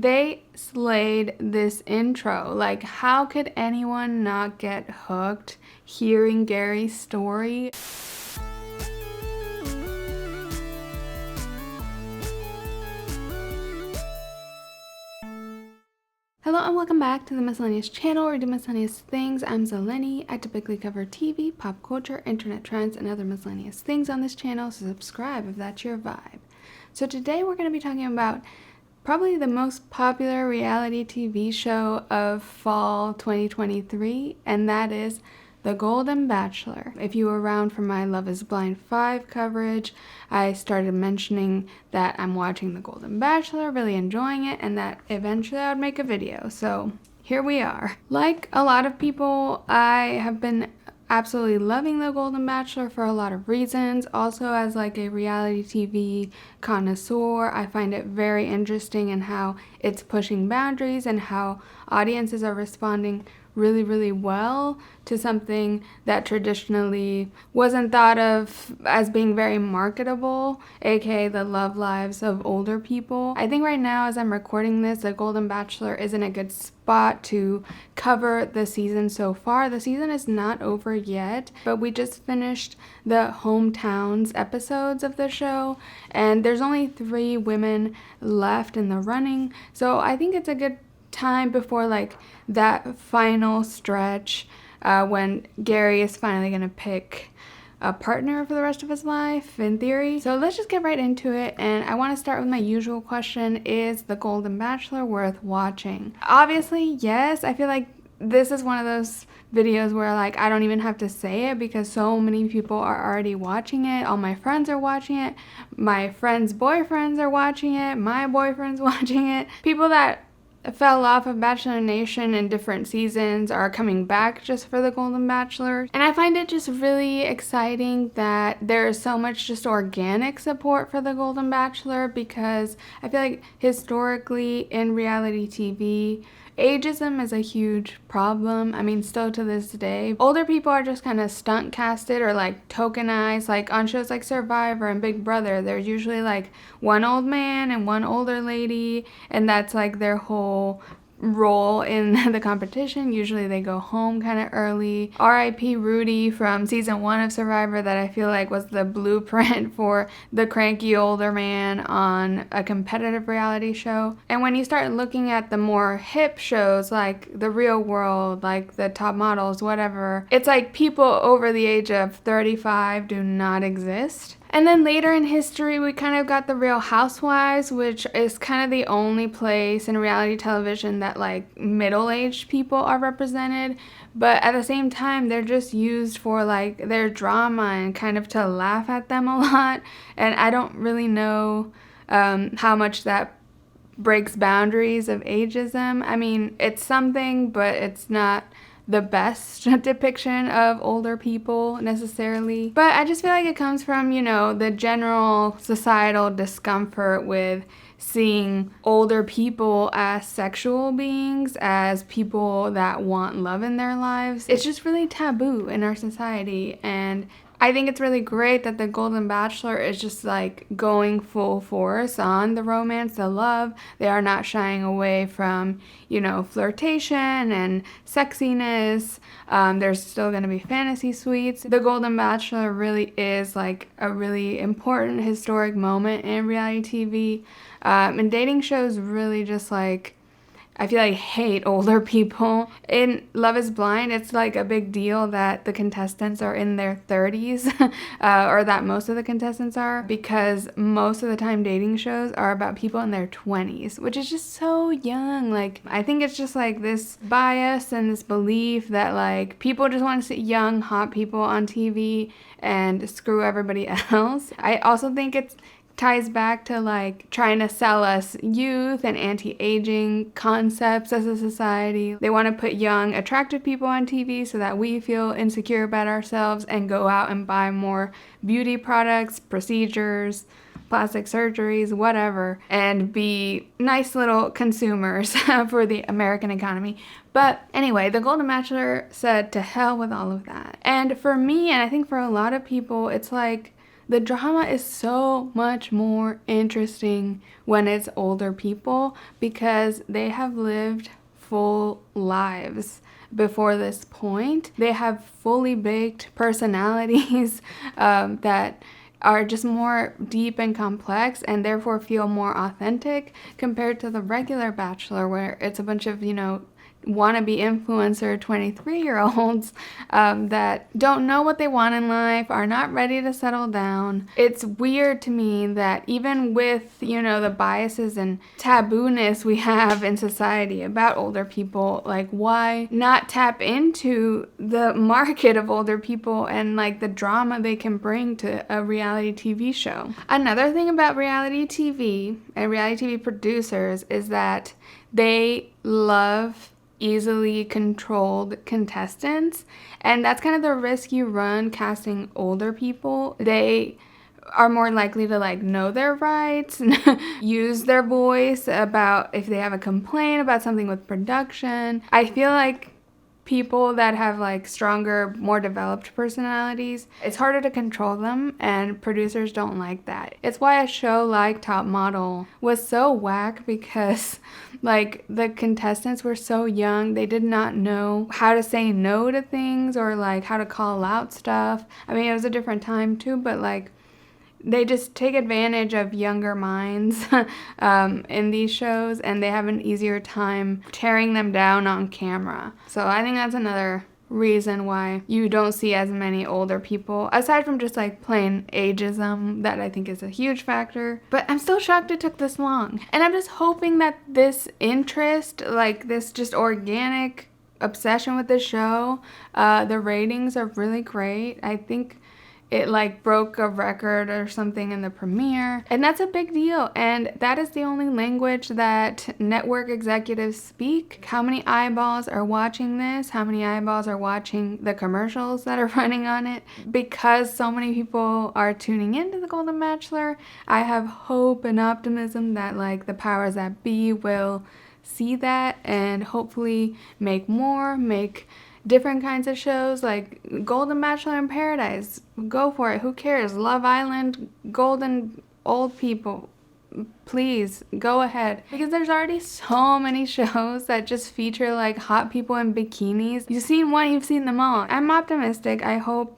They slayed this intro. Like, how could anyone not get hooked hearing Gary's story? Hello and welcome back to the Miscellaneous channel, where we do miscellaneous things. I'm Zeleny. I typically cover TV, pop culture, internet trends, and other miscellaneous things on this channel, so subscribe if that's your vibe. So today we're going to be talking about probably the most popular reality TV show of fall 2023, and that is The Golden Bachelor. If you were around for my Love is Blind 5 coverage, I started mentioning that I'm watching The Golden Bachelor, really enjoying it, and that eventually I would make a video. So here we are. Like a lot of people, I have been absolutely loving The Golden Bachelor for a lot of reasons. Also, as like a reality TV connoisseur, I find it very interesting in how it's pushing boundaries and how audiences are responding really well to something that traditionally wasn't thought of as being very marketable, aka the love lives of older people. I think right now, as I'm recording this, The Golden Bachelor is in a good spot to cover the season so far. The season is not over yet, but we just finished the hometowns episodes of the show, and there's only 3 women left in the running, so I think it's a good time before like that final stretch when Gary is finally gonna pick a partner for the rest of his life, in theory. So let's just get right into it, and I want to start with my usual question: is The Golden Bachelor worth watching? Obviously yes. I feel like this is one of those videos where like I don't even have to say it because so many people are already watching it. All my friends are watching it, my friends' boyfriends are watching it, my boyfriend's watching it. People that fell off of Bachelor Nation in different seasons are coming back just for The Golden Bachelor. And I find it just really exciting that there is so much just organic support for The Golden Bachelor, because I feel like historically in reality TV, ageism is a huge problem. I mean, still to this day, older people are just kind of stunt casted or like tokenized. Like on shows like Survivor and Big Brother, there's usually like one old man and one older lady, and that's like their whole role in the competition. Usually they go home kind of early. R.I.P. Rudy from season 1 of Survivor, that I feel like was the blueprint for the cranky older man on a competitive reality show. And when you start looking at the more hip shows like The Real World, like the Top Models, whatever, it's like people over the age of 35 do not exist. And then later in history, we kind of got The Real Housewives, which is kind of the only place in reality television that like middle-aged people are represented. But at the same time, they're just used for like their drama and kind of to laugh at them a lot. And I don't really know how much that breaks boundaries of ageism. I mean, it's something, but it's not the best depiction of older people necessarily. But I just feel like it comes from, you know, the general societal discomfort with seeing older people as sexual beings, as people that want love in their lives. It's just really taboo in our society, and I think it's really great that The Golden Bachelor is just like going full force on the romance, the love. They are not shying away from, you know, flirtation and sexiness. There's still going to be fantasy suites. The Golden Bachelor really is like a really important historic moment in reality TV. And dating shows really just like, I feel like hate older people. In Love is Blind, it's like a big deal that the contestants are in their 30s, or that most of the contestants are, because most of the time dating shows are about people in their 20s, which is just so young. Like, I think it's just like this bias and this belief that like people just want to see young, hot people on TV and screw everybody else. I also think it's ties back to like trying to sell us youth and anti-aging concepts as a society. They want to put young, attractive people on TV so that we feel insecure about ourselves and go out and buy more beauty products, procedures, plastic surgeries, whatever, and be nice little consumers for the American economy. But anyway, The Golden Bachelor said to hell with all of that. And for me, and I think for a lot of people, it's like The drama is so much more interesting when it's older people because they have lived full lives before this point. They have fully baked personalities that are just more deep and complex and therefore feel more authentic compared to the regular Bachelor, where it's a bunch of, wannabe influencer 23-year-olds that don't know what they want in life, are not ready to settle down. It's weird to me that even with, the biases and tabooness we have in society about older people, like, why not tap into the market of older people and like the drama they can bring to a reality TV show? Another thing about reality TV and reality TV producers is that they love easily controlled contestants, and that's kind of the risk you run casting older people. They are more likely to like know their rights, use their voice about if they have a complaint about something with production. I feel like people that have like stronger, more developed personalities, it's harder to control them, and producers don't like that. It's why a show like Top Model was so whack, because like the contestants were so young, they did not know how to say no to things or like how to call out stuff. I mean, it was a different time too, but like they just take advantage of younger minds in these shows, and they have an easier time tearing them down on camera. So I think that's another reason why you don't see as many older people, aside from just like plain ageism, that I think is a huge factor. But I'm still shocked it took this long. And I'm just hoping that this interest, like this just organic obsession with the show, the ratings are really great. I think it like broke a record or something in the premiere, and that's a big deal. And that is the only language that network executives speak. How many eyeballs are watching this? How many eyeballs are watching the commercials that are running on it? Because so many people are tuning into the Golden Bachelor, I have hope and optimism that like the powers that be will see that and hopefully make different kinds of shows, like Golden Bachelor in Paradise. Go for it. Who cares? Love Island, Golden Old People. Please, go ahead. Because there's already so many shows that just feature like hot people in bikinis. You've seen one, you've seen them all. I'm optimistic. I hope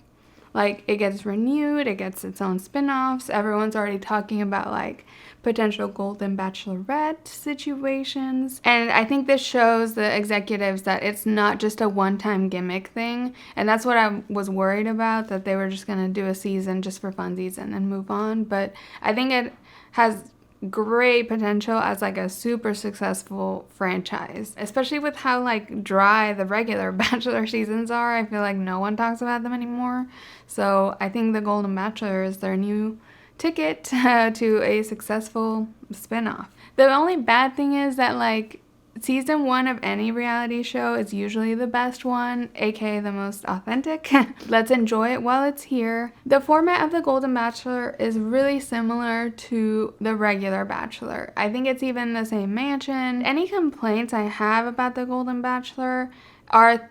like it gets renewed, it gets its own spin-offs. Everyone's already talking about like potential Golden Bachelorette situations. And I think this shows the executives that it's not just a one-time gimmick thing. And that's what I was worried about, that they were just gonna do a season just for funsies and then move on. But I think it has great potential as like a super successful franchise, especially with how like dry the regular Bachelor seasons are. I feel like no one talks about them anymore. So I think the Golden Bachelor is their new ticket to a successful spinoff. The only bad thing is that like season 1 of any reality show is usually the best one, aka the most authentic. Let's enjoy it while it's here. The format of the Golden Bachelor is really similar to the regular Bachelor. I think it's even the same mansion. Any complaints I have about the Golden Bachelor are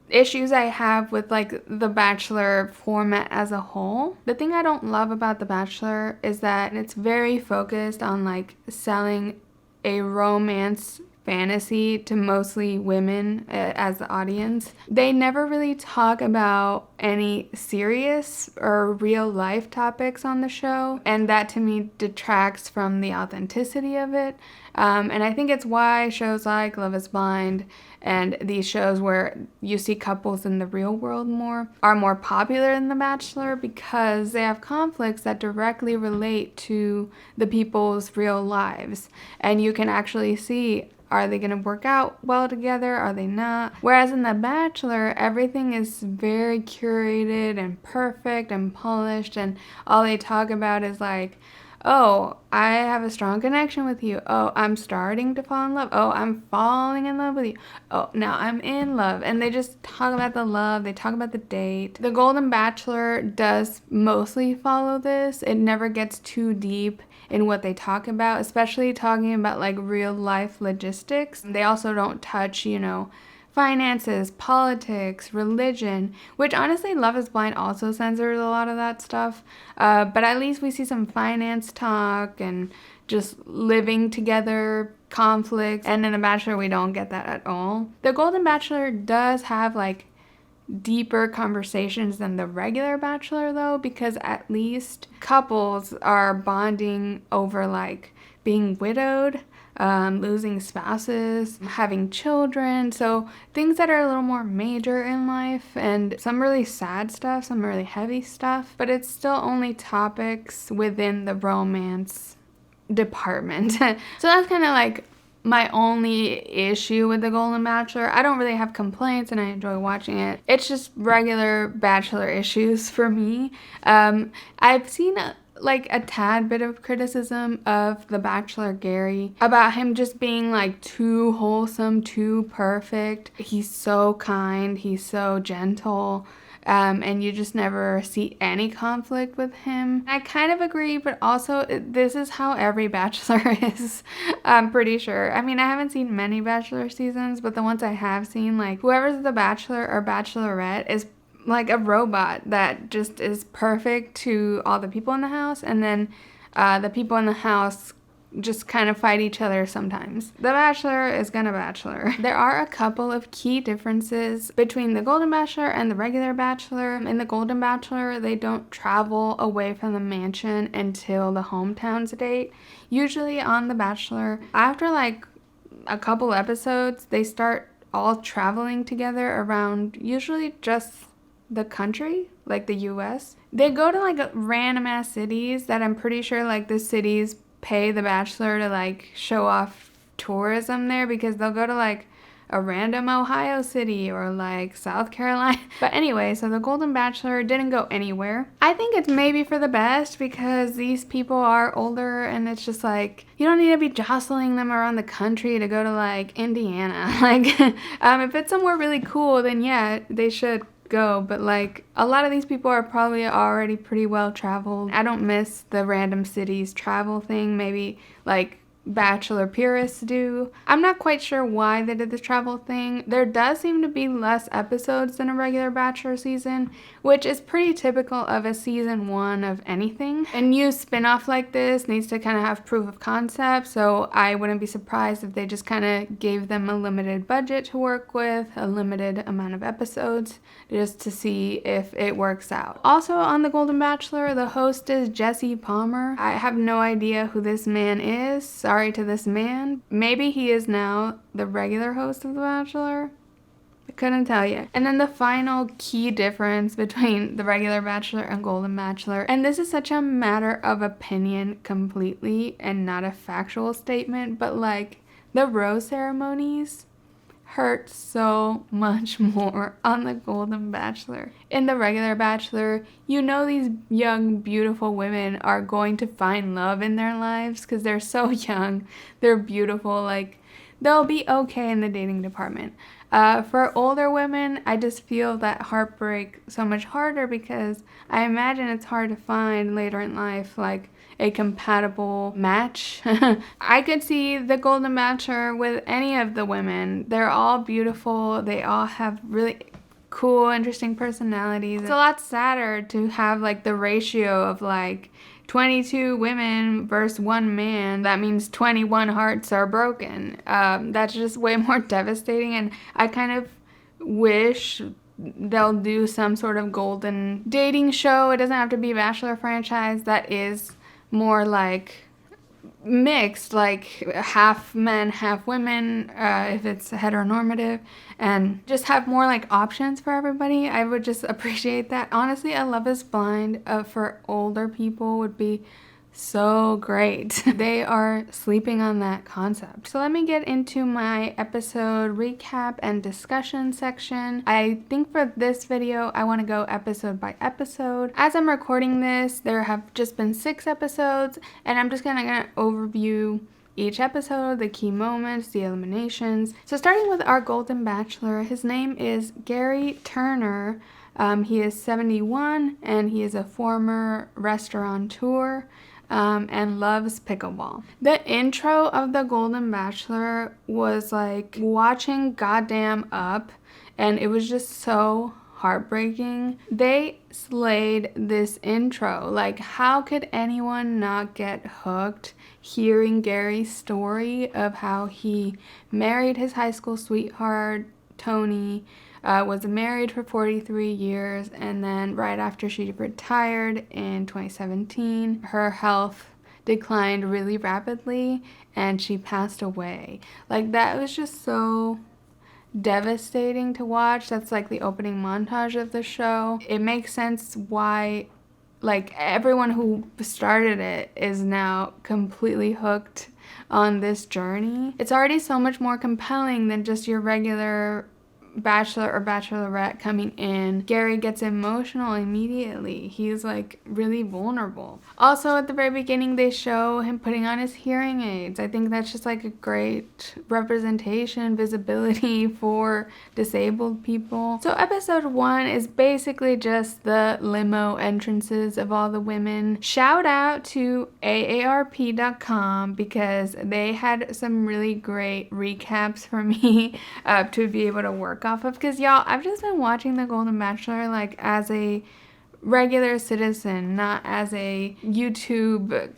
issues I have with like the Bachelor format as a whole. The thing I don't love about the Bachelor is that it's very focused on like selling a romance fantasy to mostly women as the audience. They never really talk about any serious or real life topics on the show, and that to me detracts from the authenticity of it. And I think it's why shows like Love is Blind and these shows where you see couples in the real world are more popular than The Bachelor, because they have conflicts that directly relate to the people's real lives. And you can actually see, are they going to work out well together? Are they not? Whereas in The Bachelor, everything is very curated and perfect and polished, and all they talk about is like, oh, I have a strong connection with you. Oh, I'm starting to fall in love. Oh, I'm falling in love with you. Oh, now I'm in love. And they just talk about the love. They talk about the date. The Golden Bachelor does mostly follow this. It never gets too deep in what they talk about, especially talking about like real life logistics. They also don't touch, finances, politics, religion, which honestly Love is Blind also censors a lot of that stuff. But at least we see some finance talk and just living together, conflicts. And in The Bachelor, we don't get that at all. The Golden Bachelor does have like deeper conversations than the regular Bachelor though, because at least couples are bonding over like being widowed, losing spouses, having children, so things that are a little more major in life, and some really sad stuff, some really heavy stuff, but it's still only topics within the romance department. So that's kind of like my only issue with the Golden Bachelor. I don't really have complaints and I enjoy watching it. It's just regular Bachelor issues for me. I've seen like a tad bit of criticism of the Bachelor Gary about him just being like too wholesome, too perfect. He's so kind, he's so gentle. And you just never see any conflict with him. I kind of agree, but also this is how every Bachelor is, I'm pretty sure. I mean, I haven't seen many Bachelor seasons, but the ones I have seen, like whoever's the Bachelor or Bachelorette is like a robot that just is perfect to all the people in the house, and then the people in the house just kind of fight each other sometimes. The Bachelor is gonna Bachelor. There are a couple of key differences between the Golden Bachelor and the regular Bachelor. In the Golden Bachelor, they don't travel away from the mansion until the hometowns date. Usually on the Bachelor, after like a couple episodes, they start all traveling together around usually just the country, like the US. They go to like random ass cities that I'm pretty sure like the cities pay the Bachelor to like show off tourism there, because they'll go to like a random Ohio city or like South Carolina. But anyway, so the Golden Bachelor didn't go anywhere. I think it's maybe for the best, because these people are older and it's just like you don't need to be jostling them around the country to go to like Indiana. Like if it's somewhere really cool, then yeah, they should go, but like a lot of these people are probably already pretty well traveled. I don't miss the random cities travel thing, maybe like Bachelor purists do. I'm not quite sure why they did the travel thing. There does seem to be less episodes than a regular Bachelor season, which is pretty typical of a season 1 of anything. A new spin-off like this needs to kind of have proof of concept, so I wouldn't be surprised if they just kind of gave them a limited budget to work with, a limited amount of episodes, just to see if it works out. Also on the Golden Bachelor, the host is Jesse Palmer. I have no idea who this man is. Sorry to this man. Maybe he is now the regular host of The Bachelor. I couldn't tell you. And then the final key difference between the regular Bachelor and Golden Bachelor, and this is such a matter of opinion completely and not a factual statement, but like the rose ceremonies hurt so much more on the Golden Bachelor. In the regular Bachelor, you know these young, beautiful women are going to find love in their lives because they're so young, they're beautiful, like they'll be okay in the dating department. For older women, I just feel that heartbreak so much harder, because I imagine it's hard to find later in life like a compatible match. I could see the Golden Bachelor with any of the women. They're all beautiful. They all have really cool, interesting personalities. It's a lot sadder to have like the ratio of like 22 women versus 1 man. That means 21 hearts are broken. That's just way more devastating, and I kind of wish they'll do some sort of golden dating show. It doesn't have to be a Bachelor franchise that is more like mixed, like half men, half women, if it's heteronormative, and just have more like options for everybody. I would just appreciate that. Honestly, a Love is Blind for older people would be so great. They are sleeping on that concept. So let me get into my episode recap and discussion section. I think for this video, I want to go episode by episode. As I'm recording this, there have just been 6 episodes, and I'm just gonna overview each episode, the key moments, the eliminations. So starting with our Golden Bachelor, his name is Gary Turner. He is 71 and he is a former restaurateur. and loves pickleball. The intro of the Golden Bachelor was like watching goddamn Up, and it was just so heartbreaking. They slayed this intro. Like, how could anyone not get hooked hearing Gary's story of how he married his high school sweetheart, Tony, was married for 43 years, and then right after she retired in 2017, her health declined really rapidly and she passed away. Like, that was just so devastating to watch. That's like the opening montage of the show. It makes sense why like everyone who started it is now completely hooked on this journey. It's already so much more compelling than just your regular bachelor or bachelorette coming in. Gary gets emotional immediately. He's like really vulnerable. Also, at the very beginning, they show him putting on his hearing aids. I think that's just like a great representation, visibility for disabled people. So episode 1 is basically just the limo entrances of all the women. Shout out to AARP.com because they had some really great recaps for me to be able to work off of, because y'all, I've just been watching the Golden Bachelor like as a regular citizen, not as a YouTube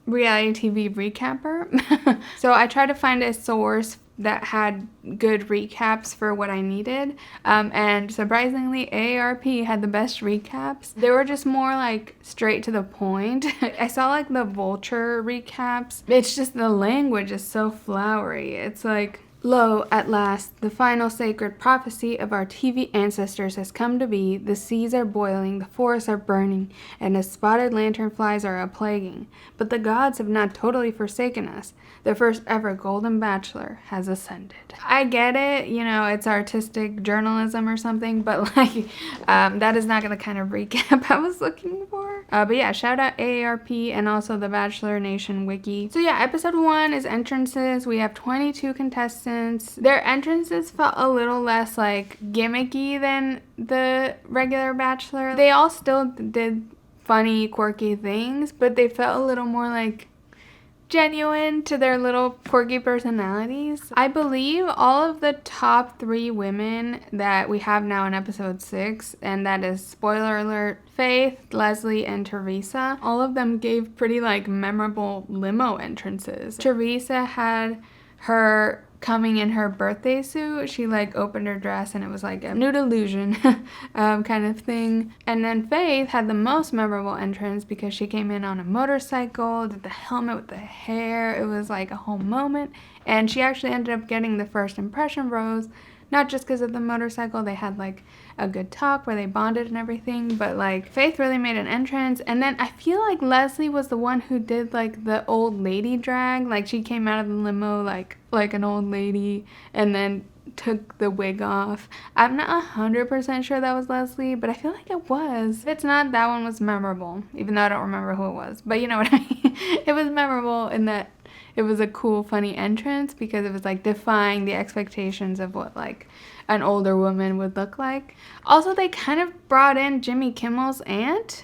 reality TV recapper. So I tried to find a source that had good recaps for what I needed, and surprisingly AARP had the best recaps. They were just more like straight to the point. I saw like the Vulture recaps. It's just the language is so flowery. It's like, lo, at last, the final sacred prophecy of our TV ancestors has come to be. The seas are boiling, the forests are burning, and the spotted lanternflies are a-plaguing. But the gods have not totally forsaken us. The first ever Golden Bachelor has ascended. I get it, you know, it's artistic journalism or something, but like, that is not the kind of recap I was looking for. But yeah, shout out AARP and also the Bachelor Nation wiki. So yeah, episode 1 is entrances. We have 22 contestants. Their entrances felt a little less like gimmicky than the regular Bachelor. They all still did funny, quirky things, but they felt a little more like genuine to their little quirky personalities. I believe all of the top 3 women that we have now in episode 6, and that is, spoiler alert, Faith, Leslie, and Teresa, all of them gave pretty like memorable limo entrances. Teresa had her coming in her birthday suit. She like opened her dress and it was like a nude illusion kind of thing. And then Faith had the most memorable entrance because she came in on a motorcycle, did the helmet with the hair. It was like a whole moment. And she actually ended up getting the first impression rose, not just because of the motorcycle. They had like a good talk where they bonded and everything, but like Faith really made an entrance. And then I feel like Leslie was the one who did like the old lady drag. Like she came out of the limo like an old lady and then took the wig off. I'm not 100% sure that was Leslie, but I feel like it was. If it's not, that one was memorable, even though I don't remember who it was. But you know what I mean? It was memorable in that it was a cool, funny entrance because it was like defying the expectations of what like an older woman would look like. Also, they kind of brought in Jimmy Kimmel's aunt.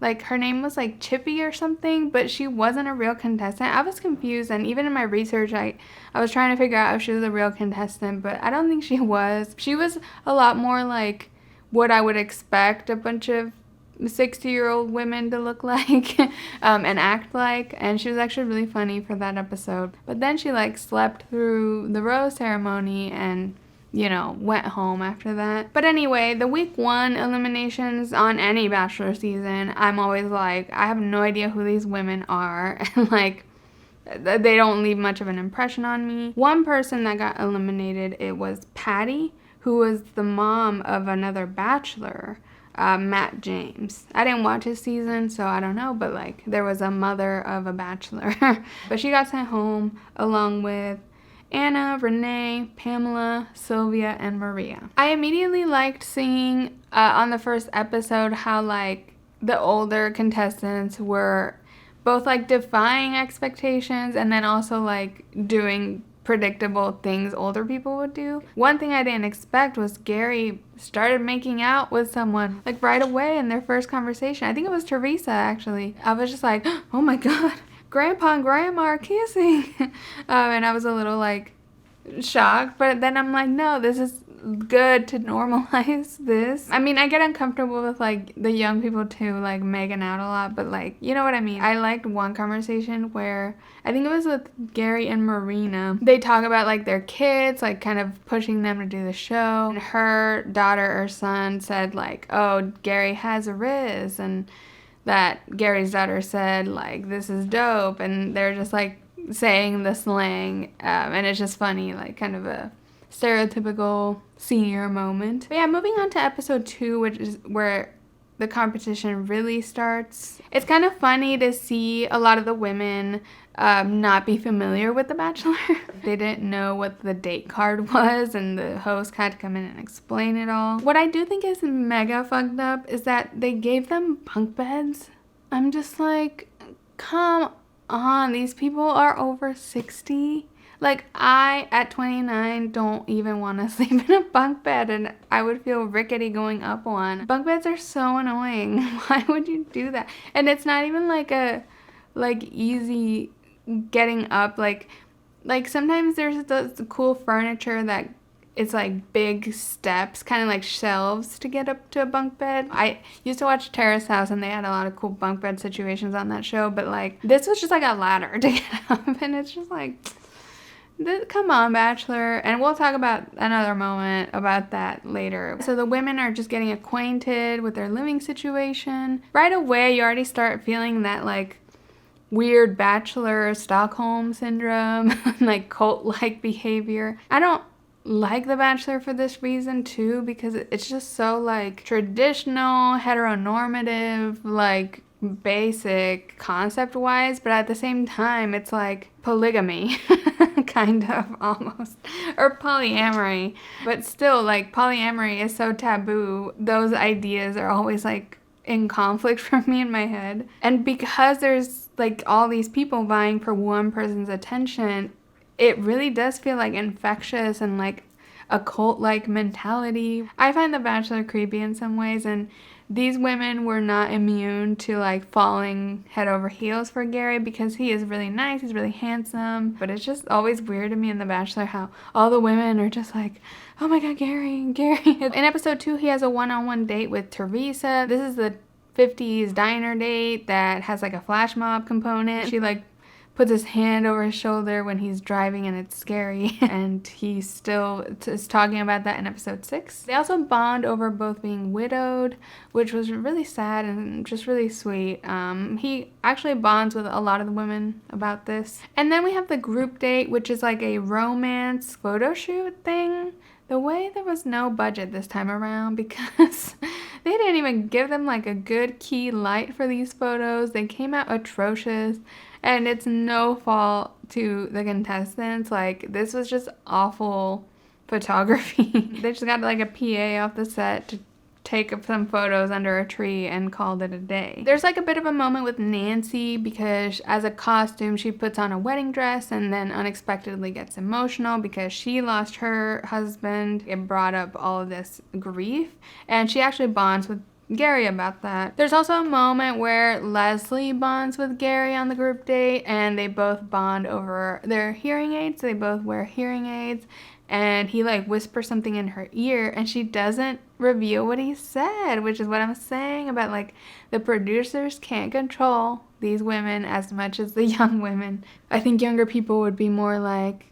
Like, her name was like Chippy or something, but she wasn't a real contestant. I was confused, and even in my research, I was trying to figure out if she was a real contestant, but I don't think she was. She was a lot more like what I would expect a bunch of 60-year-old women to look like and act like, and she was actually really funny for that episode. But then she like slept through the rose ceremony and, you know, went home after that. But anyway, the week 1 eliminations on any Bachelor season, I'm always like, I have no idea who these women are, and like they don't leave much of an impression on me. One person that got eliminated, it was Patty, who was the mom of another Bachelor, Matt James. I didn't watch his season, so I don't know, but like there was a mother of a Bachelor. But she got sent home along with Anna, Renee, Pamela, Sylvia, and Maria. I immediately liked seeing on the first episode how like the older contestants were both like defying expectations and then also like doing predictable things older people would do. One thing I didn't expect was Gary started making out with someone like right away in their first conversation. I think it was Teresa, actually. I was just like, oh my god, Grandpa and Grandma are kissing. And I was a little like shocked, but then I'm like, no, this is good to normalize this. I mean, I get uncomfortable with like the young people too, like making out a lot, but like, you know what I mean. I liked one conversation where I think it was with Gary and Marina. They talk about like their kids, like kind of pushing them to do the show, and her daughter or son said like, oh, Gary has a Riz, and that Gary's daughter said like, this is dope, and they're just like saying the slang, and it's just funny, like kind of a stereotypical senior moment. But yeah, moving on to episode 2, which is where the competition really starts. It's kind of funny to see a lot of the women not be familiar with The Bachelor. They didn't know what the date card was, and the host had to come in and explain it all. What I do think is mega fucked up is that they gave them bunk beds. I'm just like, come on, these people are over 60. Like, I, at 29, don't even want to sleep in a bunk bed, and I would feel rickety going up one. Bunk beds are so annoying. Why would you do that? And it's not even like a, like, easy getting up. Like sometimes there's the cool furniture that it's like big steps, kind of like shelves to get up to a bunk bed. I used to watch Terrace House, and they had a lot of cool bunk bed situations on that show, but like this was just like a ladder to get up, and it's just like, come on, Bachelor. And we'll talk about another moment about that later. So the women are just getting acquainted with their living situation. Right away, you already start feeling that like weird Bachelor Stockholm syndrome, like cult-like behavior. I don't like The Bachelor for this reason too, because it's just so like traditional, heteronormative, like basic concept wise, but at the same time it's like polygamy kind of, almost, or polyamory, but still like polyamory is so taboo. Those ideas are always like in conflict for me in my head, and because there's like all these people vying for one person's attention, it really does feel like infectious and like a cult-like mentality. I find The Bachelor creepy in some ways, and these women were not immune to like falling head over heels for Gary, because he is really nice, he's really handsome, but it's just always weird to me in The Bachelor how all the women are just like, oh my god, Gary. In episode 2, he has a one-on-one date with Teresa. This is the 50s diner date that has like a flash mob component. She like puts his hand over his shoulder when he's driving, and it's scary. And he still is talking about that in episode 6. They also bond over both being widowed, which was really sad and just really sweet. He actually bonds with a lot of the women about this. And then we have the group date, which is like a romance photo shoot thing. The way there was no budget this time around, because they didn't even give them like a good key light for these photos. They came out atrocious. And it's no fault to the contestants. Like, this was just awful photography. They just got like a PA off the set to take some photos under a tree and called it a day. There's like a bit of a moment with Nancy, because as a costume she puts on a wedding dress and then unexpectedly gets emotional because she lost her husband. It brought up all of this grief, and she actually bonds with Gary about that. There's also a moment where Leslie bonds with Gary on the group date, and they both bond over their hearing aids. They both wear hearing aids, and he like whispers something in her ear, and she doesn't reveal what he said, which is what I'm saying about like the producers can't control these women as much as the young women. I think younger people would be more like,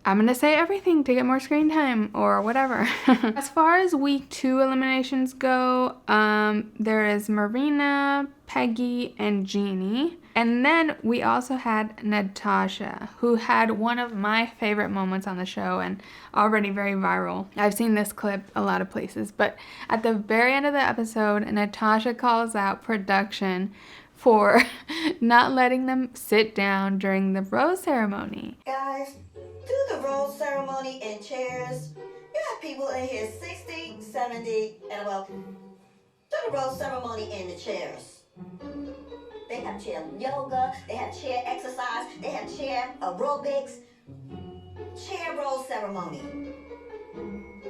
I'm gonna say everything to get more screen time or whatever. As far as week 2 eliminations go, there is Marina, Peggy, and Jeannie. And then we also had Natasha, who had one of my favorite moments on the show and already very viral. I've seen this clip a lot of places, but at the very end of the episode, Natasha calls out production for not letting them sit down during the rose ceremony. Guys, do the rose ceremony in chairs. You have people in here 60, 70, and above. Do the rose ceremony in the chairs. They have chair yoga, they have chair exercise, they have chair aerobics. ceremony.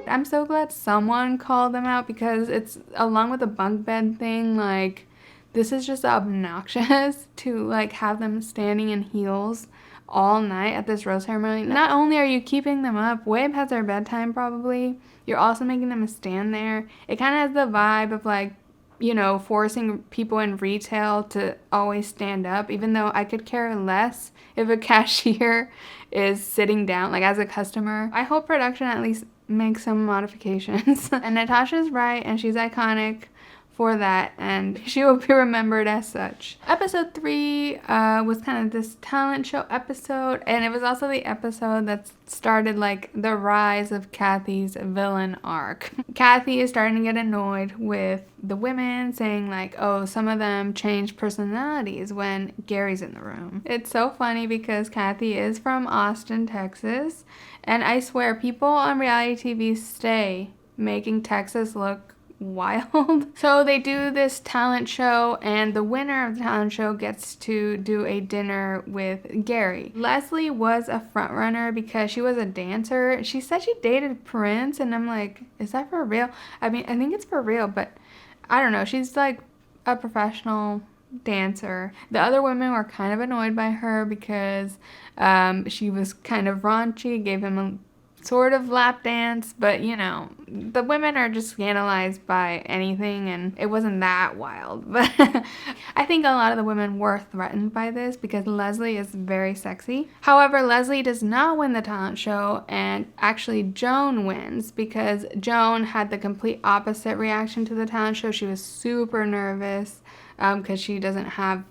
I'm so glad someone called them out, because it's, along with the bunk bed thing, like, this is just obnoxious to, like, have them standing in heels all night at this rose ceremony. Not only are you keeping them up way past their bedtime probably, you're also making them stand there. It kind of has the vibe of, like, you know, forcing people in retail to always stand up, even though I could care less if a cashier is sitting down, like, as a customer. I hope production at least makes some modifications. And Natasha's right, and she's iconic for that, and she will be remembered as such. Episode 3 was kind of this talent show episode, and it was also the episode that started, like, the rise of Kathy's villain arc. Kathy is starting to get annoyed with the women, saying, like, oh, some of them change personalities when Gary's in the room. It's so funny because Kathy is from Austin, Texas, and I swear people on reality TV stay making Texas look wild. So they do this talent show, and the winner of the talent show gets to do a dinner with Gary. Leslie was a front runner because she was a dancer. She said she dated Prince, and I'm like, is that for real? I mean, I think it's for real, but I don't know. She's like a professional dancer. The other women were kind of annoyed by her because she was kind of raunchy, gave him a sort of lap dance, but you know, the women are just scandalized by anything, and it wasn't that wild. But I think a lot of the women were threatened by this because Leslie is very sexy. However, Leslie does not win the talent show, and actually Joan wins because Joan had the complete opposite reaction to the talent show. She was super nervous because she doesn't have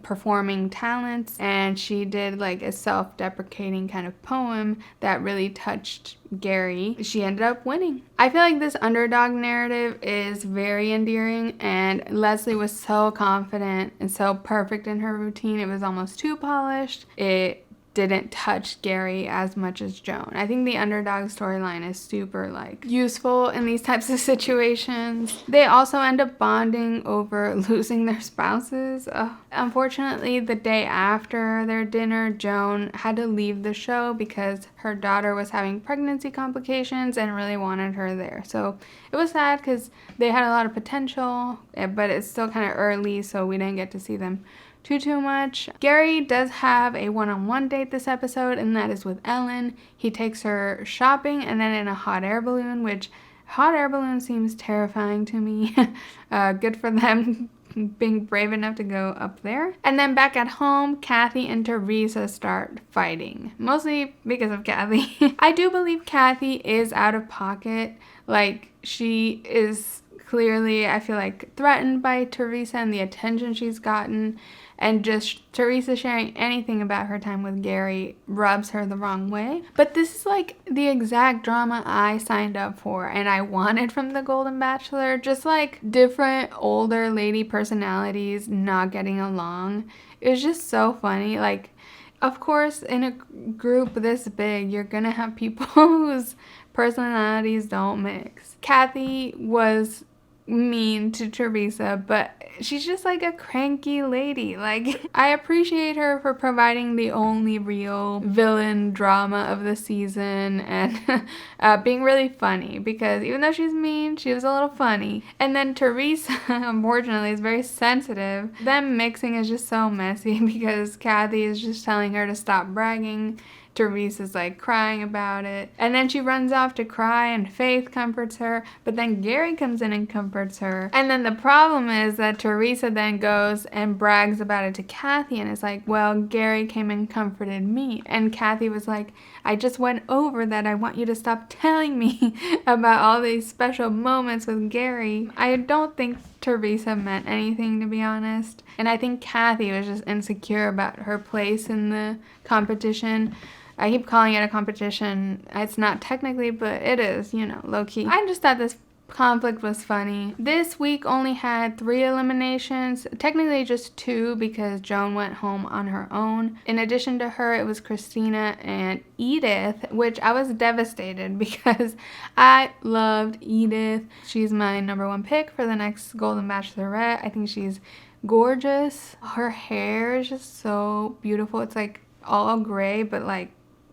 performing talents, and she did like a self-deprecating kind of poem that really touched Gary. She ended up winning. I feel like this underdog narrative is very endearing, and Leslie was so confident and so perfect in her routine. It was almost too polished. It didn't touch Gary as much as Joan. I think the underdog storyline is super like useful in these types of situations. They also end up bonding over losing their spouses. Unfortunately, the day after their dinner, Joan had to leave the show because her daughter was having pregnancy complications and really wanted her there. So it was sad because they had a lot of potential, but it's still kind of early, so we didn't get to see them too much. Gary does have a one-on-one date this episode, and that is with Ellen. He takes her shopping and then in a hot air balloon, which hot air balloon seems terrifying to me. Good for them being brave enough to go up there. And then back at home, Kathy and Teresa start fighting, mostly because of Kathy. I do believe Kathy is out of pocket. Like, she is clearly, I feel like, threatened by Teresa and the attention she's gotten, and just Teresa sharing anything about her time with Gary rubs her the wrong way. But this is like the exact drama I signed up for and I wanted from the Golden Bachelor. Just like different older lady personalities not getting along. It was just so funny. Like, of course, in a group this big, you're gonna have people whose personalities don't mix. Kathy was mean to Teresa, but she's just like a cranky lady. Like, I appreciate her for providing the only real villain drama of the season and being really funny, because even though she's mean, she was a little funny. And then Teresa, unfortunately, is very sensitive. Them mixing is just so messy because Kathy is just telling her to stop bragging. Teresa's like crying about it, and then she runs off to cry, and Faith comforts her, but then Gary comes in and comforts her. And then the problem is that Teresa then goes and brags about it to Kathy and is like, well, Gary came and comforted me. And Kathy was like, I just went over that. I want you to stop telling me about all these special moments with Gary. I don't think Teresa meant anything, to be honest. And I think Kathy was just insecure about her place in the competition. I keep calling it a competition. It's not technically, but it is, you know, low-key. I just thought this conflict was funny. This week only had 3 eliminations, technically just 2 because Joan went home on her own. In addition to her, it was Christina and Edith, which I was devastated because I loved Edith. She's my #1 pick for the next Golden Bachelorette. I think she's gorgeous. Her hair is just so beautiful. It's like all gray, but like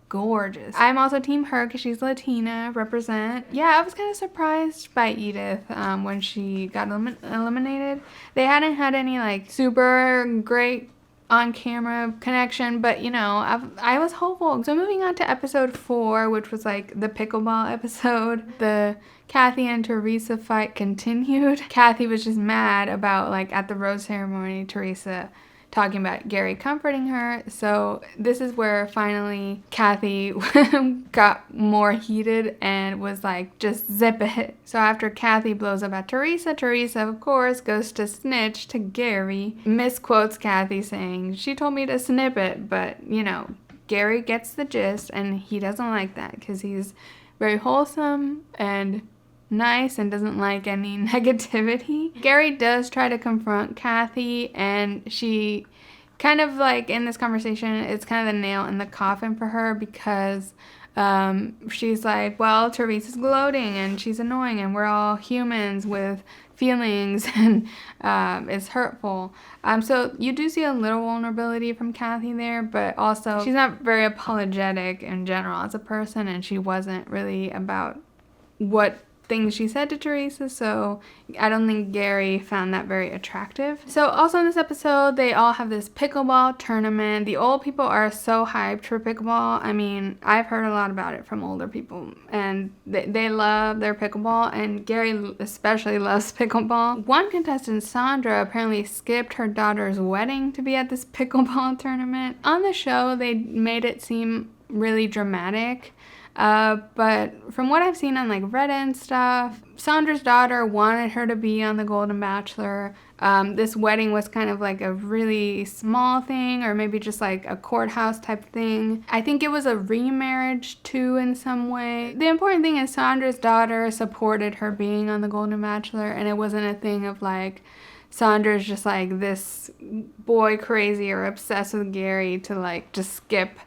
gorgeous. I'm also team her because she's Latina, represent. Yeah, I was kind of surprised by Edith when she got eliminated. They hadn't had any like super great on camera connection, but you know, I was hopeful. So moving on to episode 4, which was like the pickleball episode, the Kathy and Teresa fight continued. Kathy was just mad about, like, at the rose ceremony, Teresa talking about Gary comforting her. So this is where finally Kathy got more heated and was like, just zip it. So after Kathy blows up at Teresa, Teresa of course goes to snitch to Gary, misquotes Kathy saying, she told me to snip it, but you know, Gary gets the gist and he doesn't like that because he's very wholesome and nice and doesn't like any negativity. Gary does try to confront Kathy, and she kind of like in this conversation, it's kind of the nail in the coffin for her because she's like, well, Teresa's gloating and she's annoying and we're all humans with feelings and it's hurtful. So you do see a little vulnerability from Kathy there, but also she's not very apologetic in general as a person, and she wasn't really about what things she said to Teresa, so I don't think Gary found that very attractive. So also in this episode, they all have this pickleball tournament. The old people are so hyped for pickleball. I mean, I've heard a lot about it from older people, and they love their pickleball, and Gary especially loves pickleball. One contestant, Sandra, apparently skipped her daughter's wedding to be at this pickleball tournament. On the show, they made it seem really dramatic. But from what I've seen on like Reddit and stuff, Sandra's daughter wanted her to be on the Golden Bachelor. This wedding was kind of like a really small thing, or maybe just like a courthouse type thing. I think it was a remarriage too in some way. The important thing is Sandra's daughter supported her being on the Golden Bachelor, and it wasn't a thing of like Sandra's just like this boy crazy or obsessed with Gary to like just skip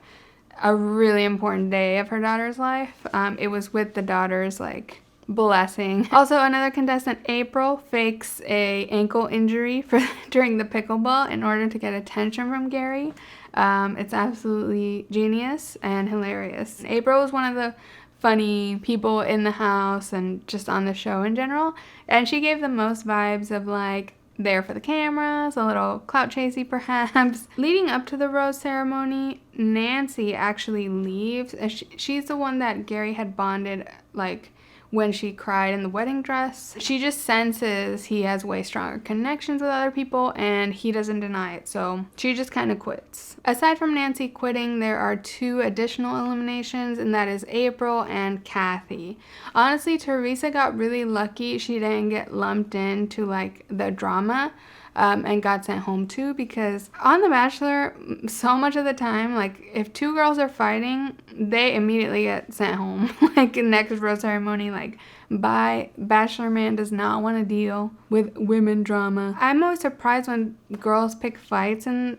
a really important day of her daughter's life. It was with the daughter's like blessing. Also, another contestant, April, fakes a ankle injury during the pickleball in order to get attention from Gary. It's absolutely genius and hilarious. April was one of the funny people in the house and just on the show in general, and she gave the most vibes of like there for the cameras, a little clout chasey perhaps. Leading up to the rose ceremony, Nancy actually leaves. She's the one that Gary had bonded like when she cried in the wedding dress. She just senses he has way stronger connections with other people, and he doesn't deny it, so she just kind of quits. Aside from Nancy quitting, there are 2 additional eliminations, and that is April and Kathy. Honestly, Teresa got really lucky she didn't get lumped into like the drama and got sent home too, because on The Bachelor, so much of the time, like if 2 girls are fighting, they immediately get sent home. Like next rose ceremony, like bye, Bachelor man does not want to deal with women drama. I'm always surprised when girls pick fights in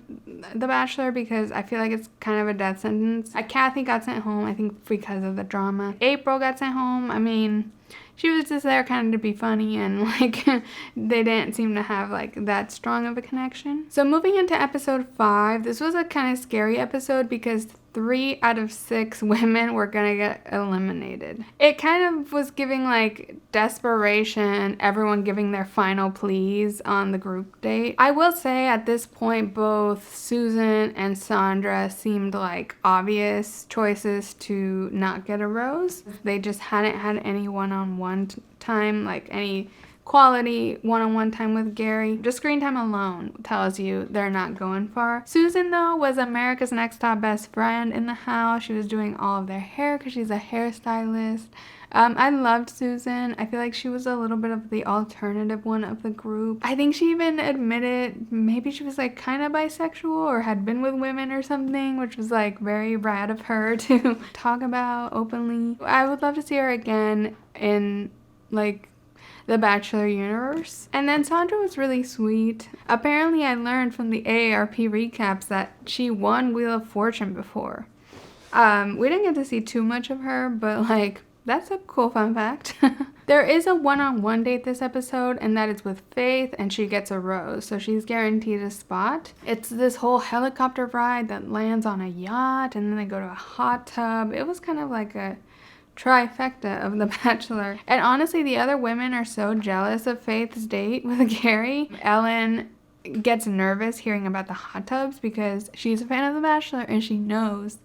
The Bachelor because I feel like it's kind of a death sentence. Kathy got sent home, I think because of the drama. April got sent home. I mean, she was just there kind of to be funny, and like they didn't seem to have like that strong of a connection. So moving into episode 5, this was a kind of scary episode because 3 out of 6 women were gonna get eliminated. It kind of was giving like desperation, everyone giving their final pleas on the group date. I will say at this point, both Susan and Sandra seemed like obvious choices to not get a rose. They just hadn't had any one-on-one time, like any quality one-on-one time with Gary. Just screen time alone tells you they're not going far. Susan, though, was America's Next Top Best Friend in the house. She was doing all of their hair because she's a hairstylist. I loved Susan. I feel like she was a little bit of the alternative one of the group. I think she even admitted maybe she was like kind of bisexual or had been with women or something, which was like very rad of her to talk about openly. I would love to see her again in like the Bachelor universe. And then Sandra was really sweet. Apparently I learned from the AARP recaps that she won Wheel of Fortune before. We didn't get to see too much of her, but like That's a cool fun fact. There is a one-on-one date this episode, and that is with Faith, and she gets a rose, so she's guaranteed a spot. It's this whole helicopter ride that lands on a yacht, and then they go to a hot tub. It was kind of like a trifecta of The Bachelor. And honestly, the other women are so jealous of Faith's date with Gary. Ellen gets nervous hearing about the hot tubs because she's a fan of The Bachelor, and she knows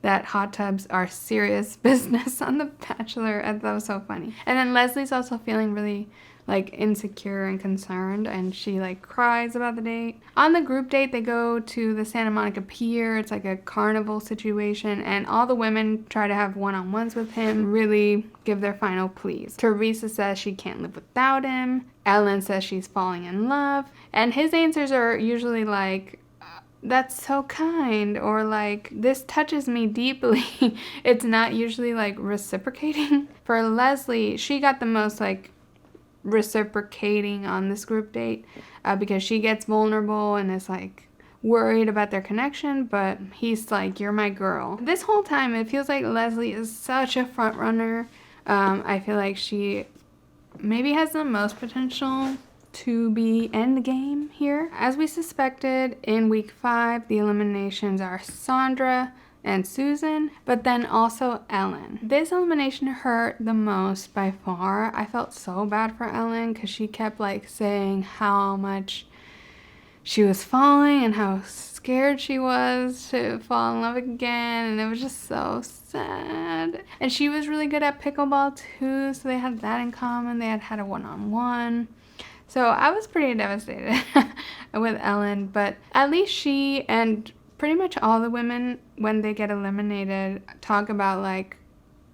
that hot tubs are serious business on The Bachelor, and that was so funny. And then Leslie's also feeling really like insecure and concerned, and she like cries about the date. On the group date, they go to the Santa Monica Pier. It's like a carnival situation, and all the women try to have one-on-ones with him, really give their final pleas. Teresa says she can't live without him. Ellen says she's falling in love, and his answers are usually like, that's so kind, or like, this touches me deeply. It's not usually like reciprocating. For Leslie, she got the most like reciprocating on this group date because she gets vulnerable and is like worried about their connection, but he's like, you're my girl. This whole time it feels like Leslie is such a front runner. I feel like she maybe has the most potential to be endgame here. As we suspected, in week 5, the eliminations are Sandra and Susan, but then also Ellen. This elimination hurt the most by far. I felt so bad for Ellen because she kept like saying how much she was falling and how scared she was to fall in love again, and it was just so sad. And she was really good at pickleball too, so they had that in common. They had a one-on-one. So I was pretty devastated with Ellen, but at least she and pretty much all the women, when they get eliminated, talk about like,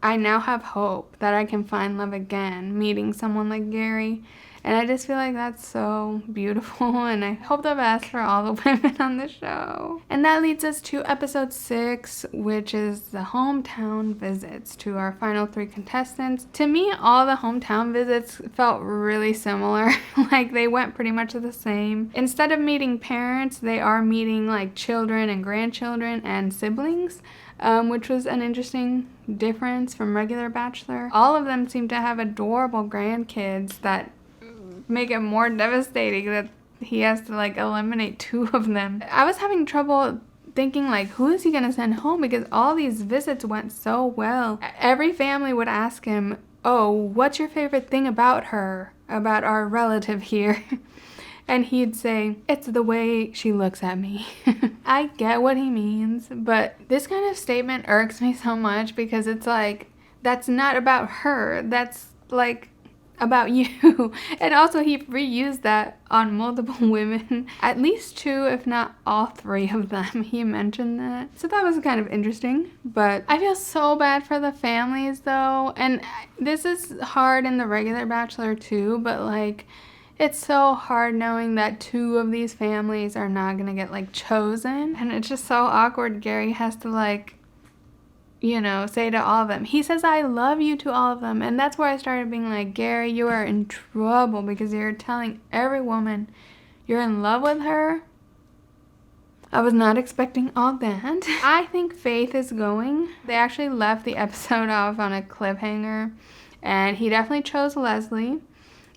I now have hope that I can find love again, meeting someone like Gary. And I just feel like that's so beautiful, and I hope the best for all the women on the show. And that leads us to episode 6, which is the hometown visits to our final 3 contestants. To me, all the hometown visits felt really similar. Like, they went pretty much the same. Instead of meeting parents, they are meeting like children and grandchildren and siblings, which was an interesting difference from regular Bachelor. All of them seem to have adorable grandkids that make it more devastating that he has to like eliminate 2 of them. I was having trouble thinking like, who is he gonna send home, because all these visits went so well. Every family would ask him, oh, what's your favorite thing about her, about our relative here? And he'd say, it's the way she looks at me. I get what he means, but this kind of statement irks me so much because it's like, that's not about her, that's like about you. And also he reused that on multiple women, at least 2 if not all 3 of them. He mentioned that, so that was kind of interesting. But I feel so bad for the families though, and this is hard in the regular Bachelor too, but like, it's so hard knowing that 2 of these families are not gonna get like chosen, and it's just so awkward. Gary has to like, you know, say to all of them, he says I love you to all of them, and that's where I started being like, Gary, you are in trouble because you're telling every woman you're in love with her. I was not expecting all that. I think Faith is going. They actually left the episode off on a cliffhanger, and he definitely chose Leslie.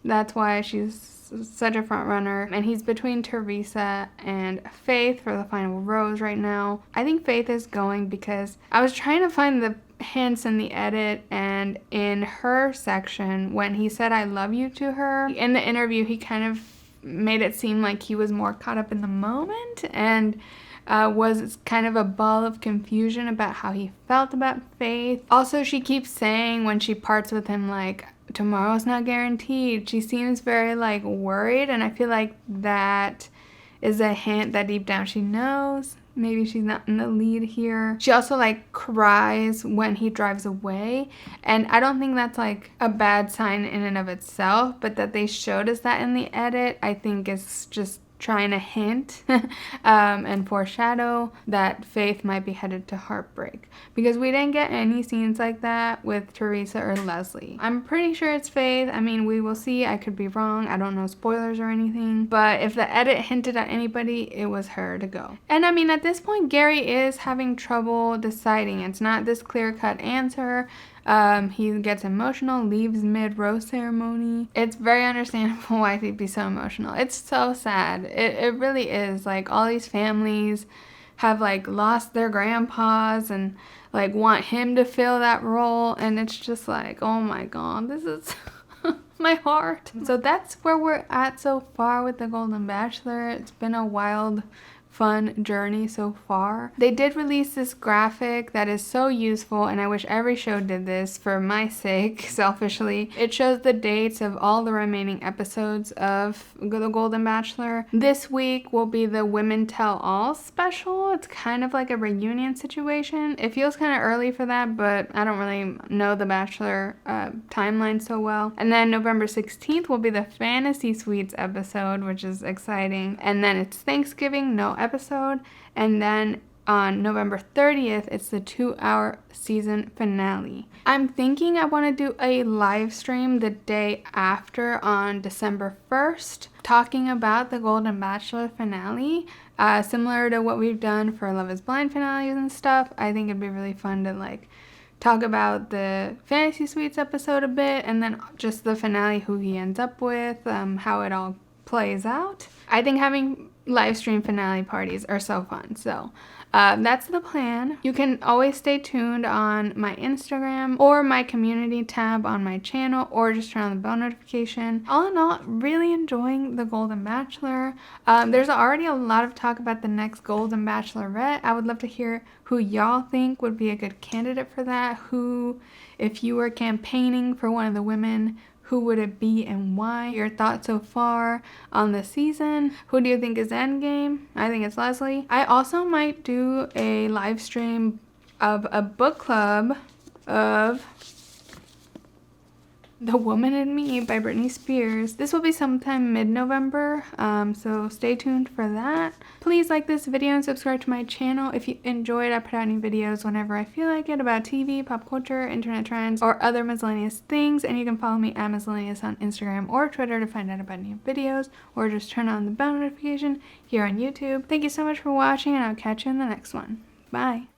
That's why she's such a front runner, and he's between Teresa and Faith for the final rose right now. I think Faith is going because I was trying to find the hints in the edit, and in her section when he said I love you to her in the interview, he kind of made it seem like he was more caught up in the moment and was kind of a ball of confusion about how he felt about Faith. Also, she keeps saying when she parts with him like, tomorrow's not guaranteed. She seems very like worried, and I feel like that is a hint that deep down she knows maybe she's not in the lead here. She also like cries when he drives away, and I don't think that's like a bad sign in and of itself, but that they showed us that in the edit, I think is just trying to hint and foreshadow that Faith might be headed to heartbreak, because we didn't get any scenes like that with Teresa or Leslie. I'm pretty sure it's Faith. I mean, we will see. I could be wrong. I don't know spoilers or anything, but if the edit hinted at anybody, it was her to go. And I mean, at this point, Gary is having trouble deciding. It's not this clear-cut answer. He gets emotional, leaves mid-rose ceremony. It's very understandable why he'd be so emotional. It's so sad. It really is. Like, all these families have like lost their grandpas and like want him to fill that role, and it's just like, oh my god, this is my heart. So that's where we're at so far with the Golden Bachelor. It's been a wild, fun journey so far. They did release this graphic that is so useful, and I wish every show did this for my sake, selfishly. It shows the dates of all the remaining episodes of the Golden Bachelor. This week will be the Women Tell All special. It's kind of like a reunion situation. It feels kind of early for that, but I don't really know the Bachelor timeline so well. And then November 16th will be the Fantasy Suites episode, which is exciting. And then it's Thanksgiving, no episode, and then on November 30th it's the 2-hour season finale. I'm thinking I want to do a live stream the day after on December 1st talking about the Golden Bachelor finale, similar to what we've done for Love is Blind finales and stuff. I think it'd be really fun to like talk about the Fantasy Suites episode a bit, and then just the finale, who he ends up with, how it all plays out. I think having live stream finale parties are so fun. So that's the plan. You can always stay tuned on my Instagram or my community tab on my channel, or just turn on the bell notification. All in all, really enjoying the Golden Bachelor. There's already a lot of talk about the next Golden Bachelorette. I would love to hear who y'all think would be a good candidate for that. Who, if you were campaigning for one of the women, who would it be and why? Your thoughts so far on the season. Who do you think is endgame? I think it's Leslie. I also might do a live stream of a book club of The Woman in Me by Britney Spears. This will be sometime mid-November, so stay tuned for that. Please like this video and subscribe to my channel. If you enjoyed, I put out new videos whenever I feel like it about TV, pop culture, internet trends, or other miscellaneous things. And you can follow me at miscellaneous on Instagram or Twitter to find out about new videos, or just turn on the bell notification here on YouTube. Thank you so much for watching, and I'll catch you in the next one. Bye.